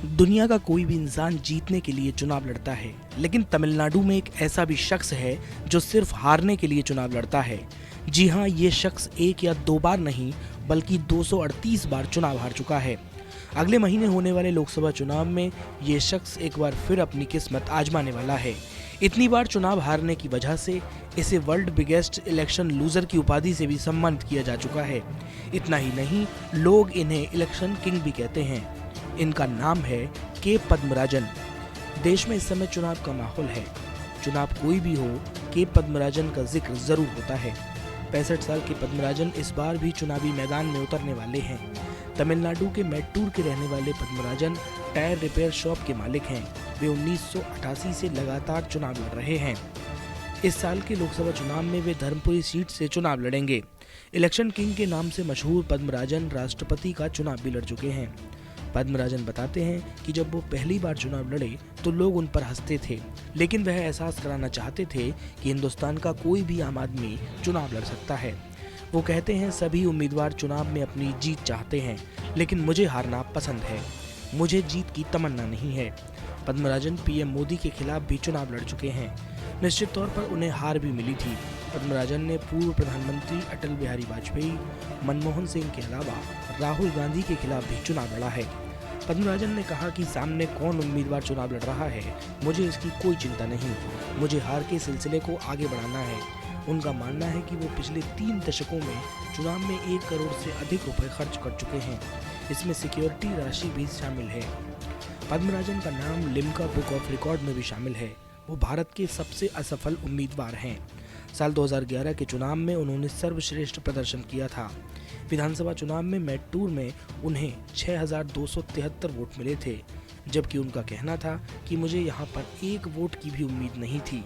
दुनिया का कोई भी इंसान जीतने के लिए चुनाव लड़ता है, लेकिन तमिलनाडु में एक ऐसा भी शख्स है जो सिर्फ हारने के लिए चुनाव लड़ता है। जी हाँ, ये शख्स एक या दो बार नहीं बल्कि 238 बार चुनाव हार चुका है। अगले महीने होने वाले लोकसभा चुनाव में ये शख्स एक बार फिर अपनी किस्मत आजमाने वाला है। इतनी बार चुनाव हारने की वजह से इसे वर्ल्ड बिगेस्ट इलेक्शन लूजर की उपाधि से भी सम्मानित किया जा चुका है। इतना ही नहीं, लोग इन्हें इलेक्शन किंग भी कहते हैं। इनका नाम है के पद्मराजन। देश में इस समय चुनाव का माहौल है। चुनाव कोई भी हो, के पद्मराजन का जिक्र जरूर होता है। 65 साल के पद्मराजन इस बार भी चुनावी मैदान में उतरने वाले हैं। तमिलनाडु के मैट्टूर के रहने वाले पद्मराजन टायर रिपेयर शॉप के मालिक हैं। वे 1988 से लगातार चुनाव लड़ रहे हैं। इस साल के लोकसभा चुनाव में वे धर्मपुरी सीट से चुनाव लड़ेंगे। इलेक्शन किंग के नाम से मशहूर पद्मराजन राष्ट्रपति का चुनाव भी लड़ चुके हैं। पद्मराजन बताते हैं कि जब वो पहली बार चुनाव लड़े तो लोग उन पर हंसते थे, लेकिन वह एहसास कराना चाहते थे कि हिंदुस्तान का कोई भी आम आदमी चुनाव लड़ सकता है। वो कहते हैं, सभी उम्मीदवार चुनाव में अपनी जीत चाहते हैं, लेकिन मुझे हारना पसंद है। मुझे जीत की तमन्ना नहीं है। पद्मराजन पीएम मोदी के खिलाफ भी चुनाव लड़ चुके हैं। निश्चित तौर पर उन्हें हार भी मिली थी। पद्मराजन ने पूर्व प्रधानमंत्री अटल बिहारी वाजपेयी, मनमोहन सिंह के अलावा राहुल गांधी के खिलाफ भी चुनाव लड़ा है। पद्मराजन ने कहा कि सामने कौन उम्मीदवार चुनाव लड़ रहा है, मुझे इसकी कोई चिंता नहीं। मुझे हार के सिलसिले को आगे बढ़ाना है। उनका मानना है कि वो पिछले 3 दशकों में चुनाव में 1 करोड़ से अधिक रुपए खर्च कर चुके हैं। इसमें सिक्योरिटी राशि भी शामिल है। पद्मराजन का नाम लिम्का बुक ऑफ रिकॉर्ड में भी शामिल है। वो भारत के सबसे असफल उम्मीदवार हैं। साल 2011 के चुनाव में उन्होंने सर्वश्रेष्ठ प्रदर्शन किया था। विधानसभा चुनाव में मैट्टूर में उन्हें 6273 वोट मिले थे, जबकि उनका कहना था कि मुझे यहाँ पर 1 वोट की भी उम्मीद नहीं थी।